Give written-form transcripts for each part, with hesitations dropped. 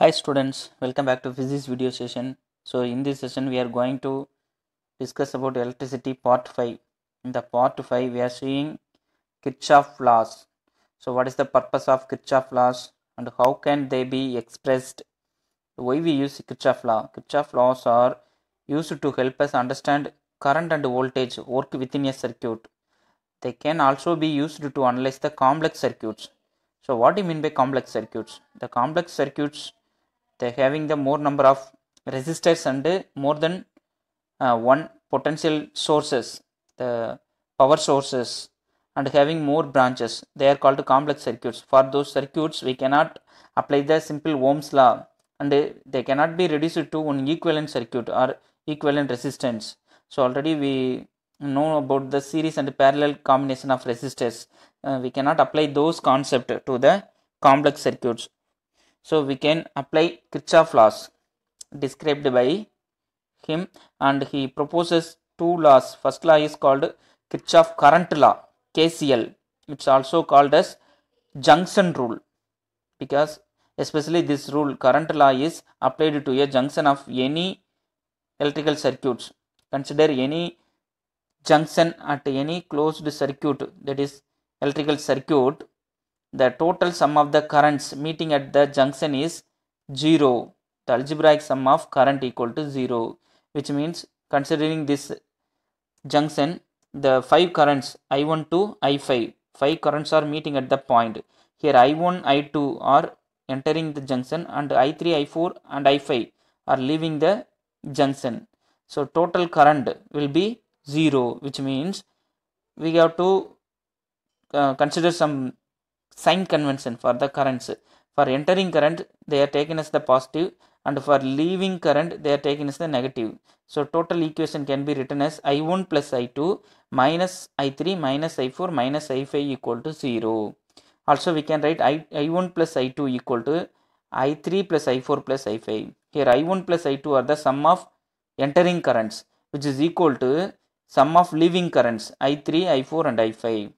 Hi students, welcome back to physics video session. So in this session we are going to discuss about electricity part 5. In the part 5 we are seeing Kirchhoff laws. So what is the purpose of Kirchhoff laws and how can they be expressed? Why we use Kirchhoff law? Kirchhoff laws are used to help us understand current and voltage work within a circuit. They can also be used to analyze the complex circuits. So what do you mean by complex circuits? The complex circuits, they having the more number of resistors and more than one potential sources, the power sources, and having more branches. They are called complex circuits. For those circuits we cannot apply the simple Ohm's law, and they cannot be reduced to one equivalent circuit or equivalent resistance. So already we know about the series and parallel combination of resistors. We cannot apply those concepts to the complex circuits. So we can apply Kirchhoff laws described by him, and he proposes two laws. First law is called Kirchhoff current law, KCL. It's also called as junction rule, because especially this rule, current law, is applied to a junction of any electrical circuits. Consider any junction at any closed circuit, that is electrical circuit, the total sum of the currents meeting at the junction is 0. The algebraic sum of current equal to 0, which means considering this junction, the 5 currents I1 to I5, 5 currents are meeting at the point. Here I1, I2 are entering the junction, and I3, I4 and I5 are leaving the junction. So total current will be 0, which means we have to consider some sign convention for the currents. For entering current they are taken as the positive, and for leaving current they are taken as the negative. So total equation can be written as I1 plus I2 minus I3 minus I4 minus I5 equal to 0. Also we can write I1 plus I2 equal to I3 plus I4 plus I5. Here I1 plus I2 are the sum of entering currents, which is equal to sum of leaving currents I3, I4 and I5.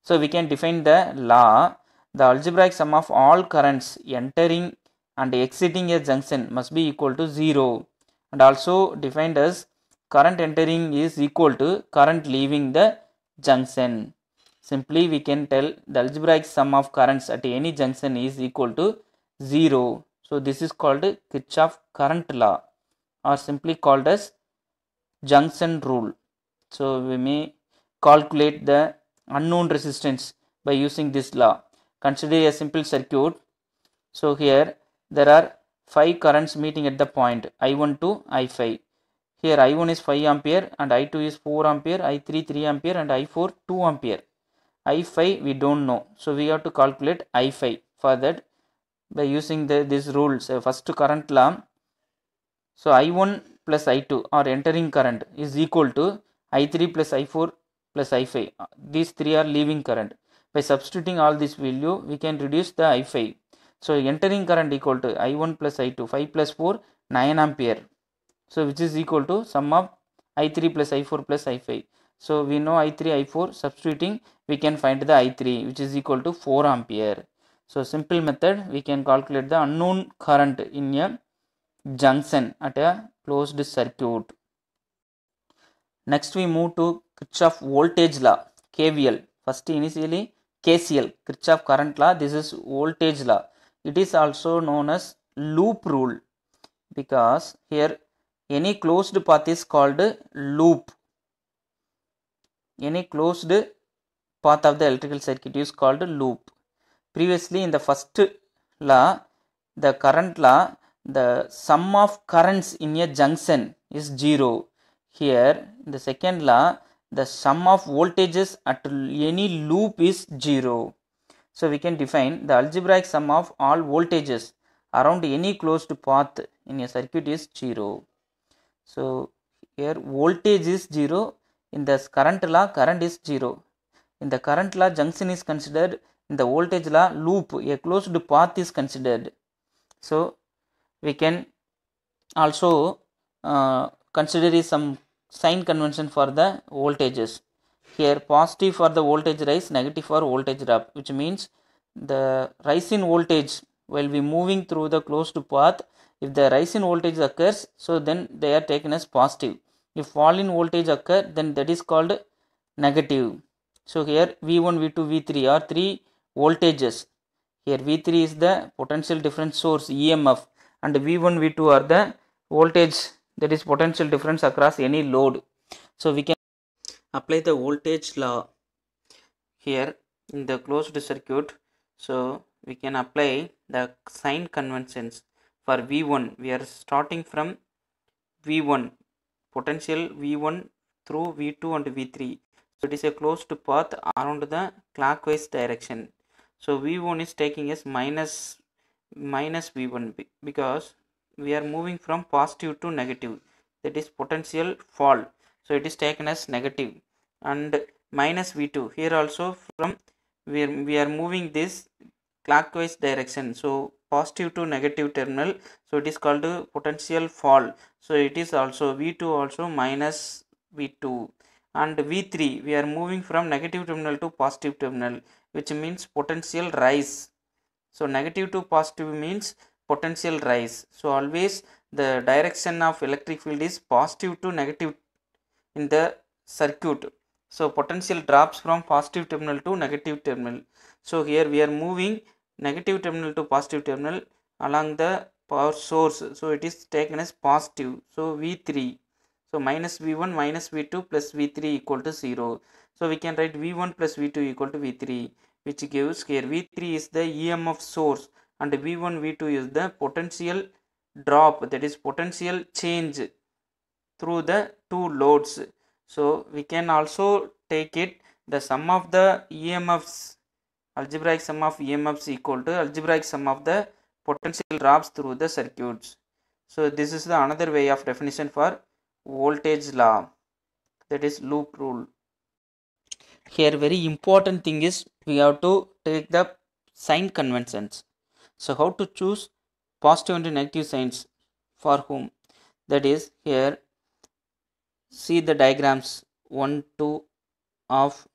So we can define the law. The algebraic sum of all currents entering and exiting a junction must be equal to 0, and also defined as current entering is equal to current leaving the junction. Simply we can tell the algebraic sum of currents at any junction is equal to 0. So this is called Kirchhoff current law, or simply called as junction rule. So we may calculate the unknown resistance by using this law. Consider a simple circuit. So here there are 5 currents meeting at the point I1 to I5. Here I1 is 5 ampere and I2 is 4 ampere, I3 3 ampere and I4 2 ampere. I5 we don't know, so we have to calculate I5. For that, by using this rules, first current law, so I1 plus I2 or entering current is equal to I3 plus I4 plus I5. These three are leaving current. By substituting all this value, we can reduce the I5. So entering current equal to I1 plus I2, 5 plus 4, 9 ampere. So which is equal to sum of I3 plus I4 plus I5. So we know I3, I4, substituting we can find the I3, which is equal to 4 ampere. So simple method, we can calculate the unknown current in a junction at a closed circuit. Next we move to Kirchhoff voltage law, KVL. First initially KCL, Kirchhoff current law. This is voltage law. It is also known as loop rule, because here any closed path is called loop. Any closed path of the electrical circuit is called loop. Previously in the first law, the current law, the sum of currents in a junction is 0. Here in the second law, the sum of voltages at any loop is 0. So we can define the algebraic sum of all voltages around any closed path in a circuit is 0. So here voltage is 0. In the current law, current is 0. In the current law, junction is considered. In the voltage law, loop, a closed path is considered. So we can also consider some sign convention for the voltages. Here positive for the voltage rise, negative for voltage drop, which means the rise in voltage while we moving through the closed path, if the rise in voltage occurs, so then they are taken as positive. If fall in voltage occur, then that is called negative. So here V1, V2, V3 are three voltages. Here V3 is the potential difference source EMF, and V1, V2 are the voltage, that is potential difference across any load. So we can apply the voltage law here in the closed circuit. So we can apply the sign conventions. For V1, we are starting from V1, potential V1 through V2 and V3. So it is a closed path around the clockwise direction. So V1 is taking as minus V1 because we are moving from positive to negative, that is potential fall. So it is taken as negative. And minus V2 here also, from we are moving this clockwise direction, so positive to negative terminal, so it is called potential fall. So it is also V2 also minus V2. And V3 we are moving from negative terminal to positive terminal, which means potential rise. So negative to positive means potential rise. So always the direction of electric field is positive to negative in the circuit. So potential drops from positive terminal to negative terminal. So here we are moving negative terminal to positive terminal along the power source. So it is taken as positive. So V3. So minus V1 minus V2 plus V3 equal to 0. So we can write V1 plus V2 equal to V3, which gives here V3 is the EMF source and V1 V2 is the potential drop, that is potential change through the two loads. So we can also take it the sum of the EMFs, algebraic sum of EMFs equal to algebraic sum of the potential drops through the circuits. So this is the another way of definition for voltage law, that is loop rule. Here very important thing is we have to take the sign conventions. So how to choose positive and negative signs for whom? That is, here see the diagrams 1, 2 of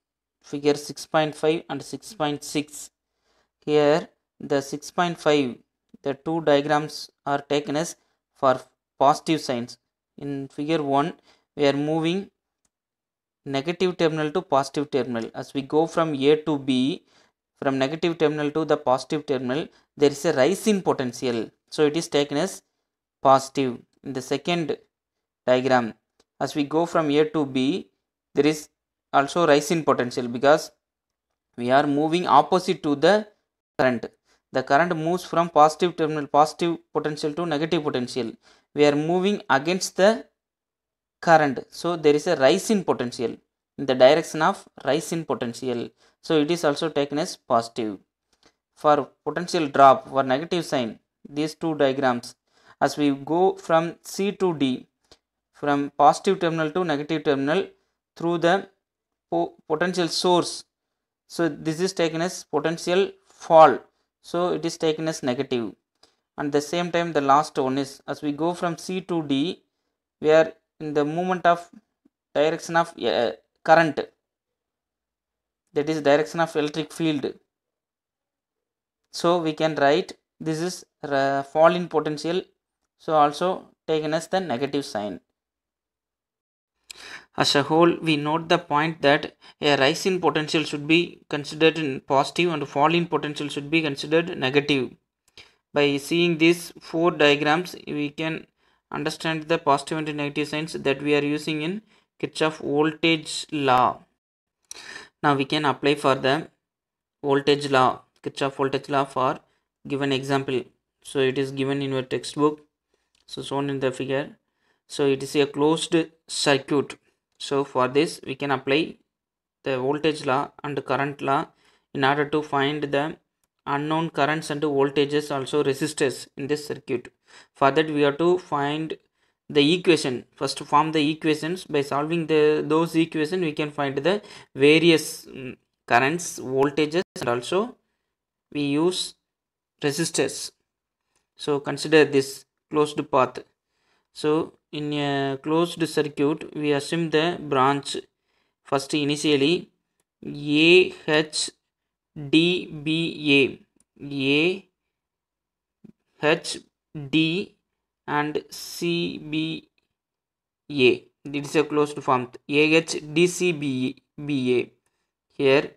figure 6.5 and 6.6. Here the 6.5, the two diagrams are taken as for positive signs. In figure 1 we are moving negative terminal to positive terminal. As we go from A to B, from negative terminal to the positive terminal, there is a rise in potential. So it is taken as positive. In the second diagram, as we go from A to B, there is also rise in potential because we are moving opposite to the current. The current moves from positive terminal, positive potential to negative potential. We are moving against the current, so there is a rise in potential in the direction of rise in potential. So it is also taken as positive. For potential drop, for negative sign, these two diagrams, as we go from C to D, from positive terminal to negative terminal through the potential source, so this is taken as potential fall, so it is taken as negative. And the same time the last one is, as we go from C to D, we are in the movement of direction of current, that is direction of electric field. So we can write this is fall in potential, so also taken as the negative sign. As a whole, we note the point that a rise in potential should be considered in positive and fall in potential should be considered negative. By seeing these four diagrams, we can understand the positive and negative signs that we are using in Kirchhoff voltage law. Now we can apply for the voltage law, Kirchhoff voltage law, for given example. So it is given in your textbook, so shown in the figure. So it is a closed circuit. So for this we can apply the voltage law and current law in order to find the unknown currents and voltages, also resistors in this circuit. For that we have to find the equation. First form the equations. By solving those equations we can find the various currents, voltages, and also we use resistors. So consider this closed path. So in a closed circuit we assume the branch first initially AHDBA. A H D and C B A. It is a closed form. AH D C B A. Here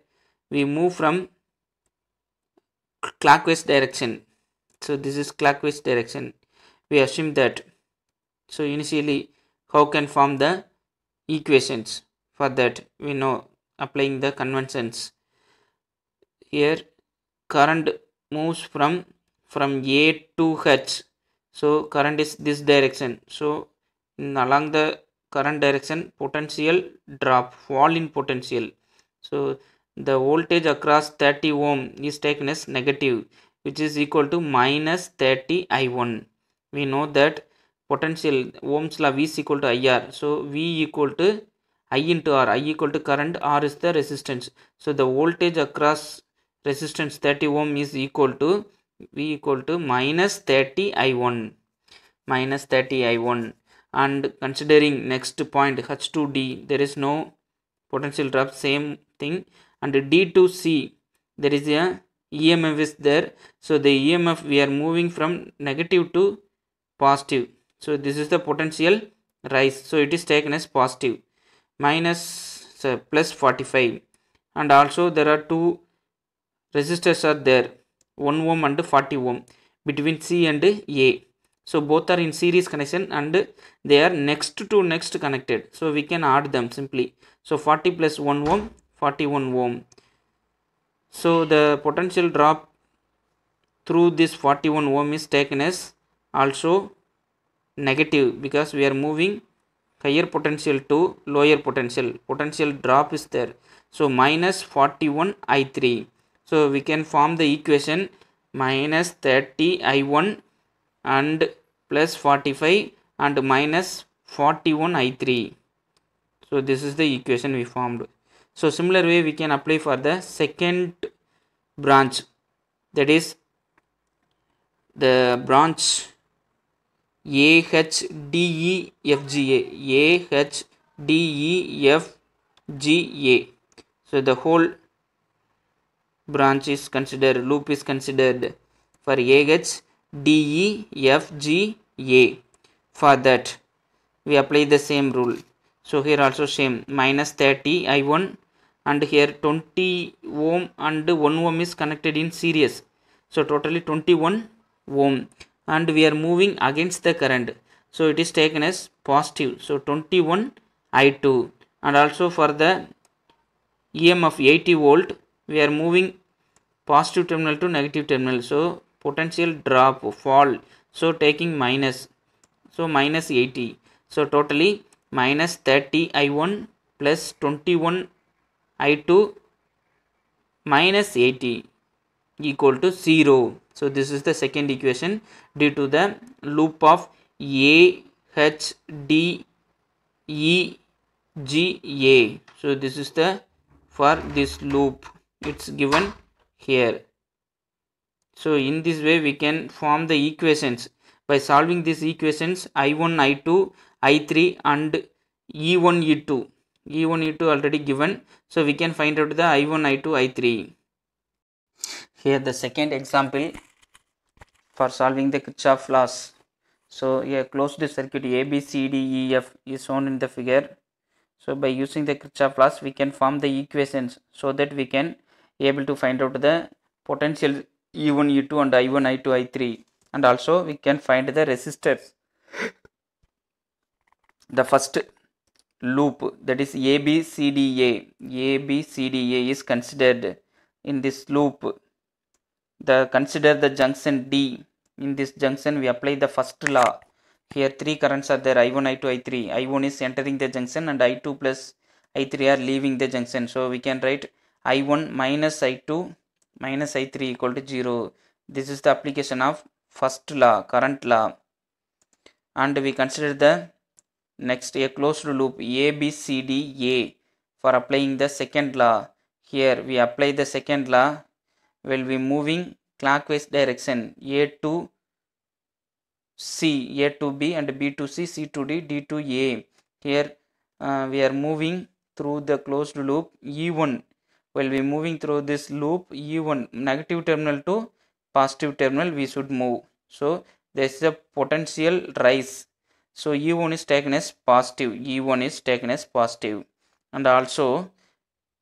we move from clockwise direction. So this is clockwise direction. We assume that. So initially, how can form the equations? For that, we know applying the conventions. Here current moves from A to H. So current is this direction. So along the current direction, potential drop, fall in potential. So the voltage across 30 ohm is taken as negative, which is equal to minus 30 I1. We know that potential Ohm's law V is equal to IR. So V equal to I into R. I equal to current, R is the resistance. So the voltage across resistance 30 ohm is equal to V equal to minus 30 I1. Minus 30 I1. And considering next point H2D, there is no potential drop, same thing. And D to C, there is a EMF is there. So the EMF, we are moving from negative to positive. So this is the potential rise. So it is taken as positive. Minus plus 45. And also there are two resistors are there, 1 ohm and 40 ohm between C and A. So both are in series connection and they are next to next connected. So we can add them simply. So 40 plus 1 ohm, 41 ohm. So the potential drop through this 41 ohm is taken as also negative, because we are moving higher potential to lower potential. Potential drop is there. So minus 41 I3. So we can form the equation minus 30 I1 and plus 45 and minus 41 I3. So this is the equation we formed. So similar way we can apply for the second branch, that is the branch AHDEFGA. So the whole branch is considered, loop is considered for AHDEFGA. For that we apply the same rule. So here also same, minus 30 I1 and here 20 ohm and 1 ohm is connected in series. So totally 21 ohm and we are moving against the current. So it is taken as positive. So 21 I2. And also for the EMF 80 volt, we are moving positive terminal to negative terminal. So potential drop, fall. So taking minus. So minus 80. So totally minus 30 I1 plus 21 I2 minus 80 equal to 0. So this is the second equation due to the loop of A, H, D, E, G, A. So this is the for this loop, it's given here. So in this way we can form the equations. By solving these equations, I1, I2, I3 and E1, E2. E1, E2 already given. So we can find out the I1, I2, I3. Here the second example for solving the Kirchhoff loss. So a closed circuit A, B, C, D, E, F is shown in the figure. So by using the Kirchhoff loss, we can form the equations so that we can able to find out the potential E1, E2 and I1, I2, I3, and also we can find the resistors. The first loop, that is ABCDA is considered. In this loop, consider the junction D. In this junction we apply the first law. Here three currents are there, I1, I2, I3. I1 is entering the junction and I2 plus I3 are leaving the junction. So we can write I1 minus I2 minus I3 equal to 0. This is the application of first law, current law. And we consider the next a closed loop ABCDA for applying the second law. Here we apply the second law while we moving clockwise direction, A to C, A to B and B to C, C to D, D to A. Here we are moving through the closed loop E1. While we moving through this loop E1, negative terminal to positive terminal we should move. So there is a potential rise. So E1 is taken as positive. E1 is taken as positive. And also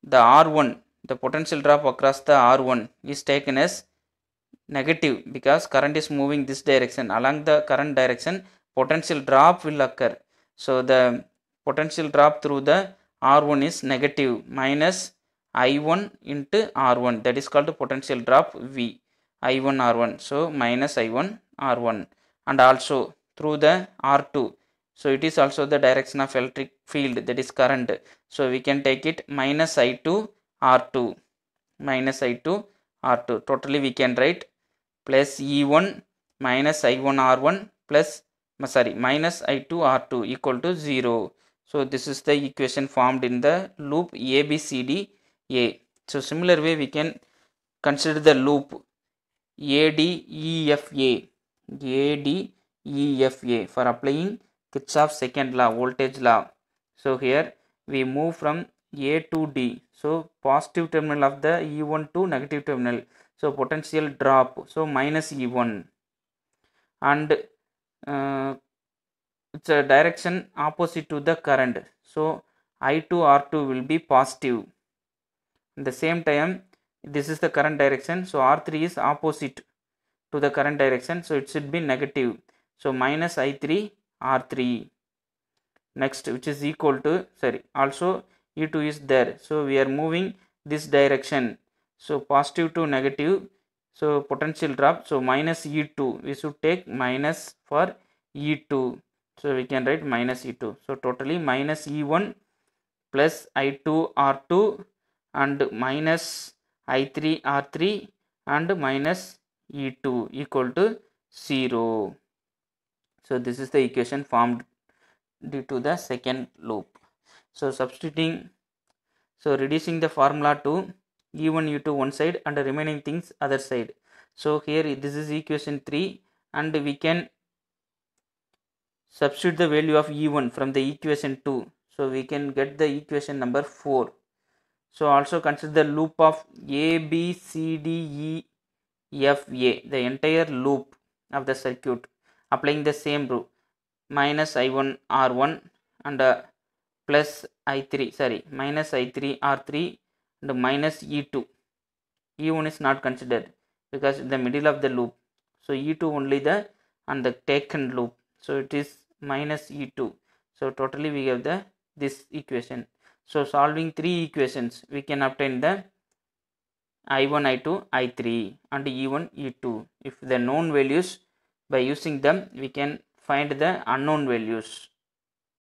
the R1, the potential drop across the R1 is taken as negative because current is moving this direction. Along the current direction, potential drop will occur. So the potential drop through the R1 is negative minus I1 into R1. That is called potential drop V. I1 R1. So minus I1 R1. And also through the R2. So it is also the direction of electric field, that is current. So we can take it minus I2 R2. Minus I2 R2. Totally we can write plus E1 minus I1 R1 plus minus I2 R2 equal to 0. So this is the equation formed in the loop ABCDA. So similar way we can consider the loop ADEFA. ADEFA for applying Kirchhoff's second law, voltage law. So here we move from A to D. So positive terminal of the E1 to negative terminal. So potential drop. So minus E1. And it's a direction opposite to the current. So I2 R2 will be positive. At the same time, this is the current direction. So R3 is opposite to the current direction. So it should be negative. So minus I3 R3. Next, which is equal to, also E2 is there. So we are moving this direction. So positive to negative. So potential drop. So minus E2. We should take minus for E2. So we can write minus E2. So totally minus E1 plus I2 R2 and minus I3 R3 and minus E2 equal to 0. So this is the equation formed due to the second loop. So substituting, so reducing the formula to E1 E2 one side and the remaining things other side. So here this is equation 3 and we can substitute the value of E1 from the equation 2. So we can get the equation number 4. So also consider the loop of A, B, C, D, E, F, A, the entire loop of the circuit, applying the same rule, minus I1 R1 and plus I3, minus I3 R3 and minus E2. E1 is not considered because in the middle of the loop. So E2 only the on the taken loop. So it is minus E2. So totally we have the this equation. So solving three equations, we can obtain the I1, I2, I3 and E1, E2. If the known values, by using them we can find the unknown values.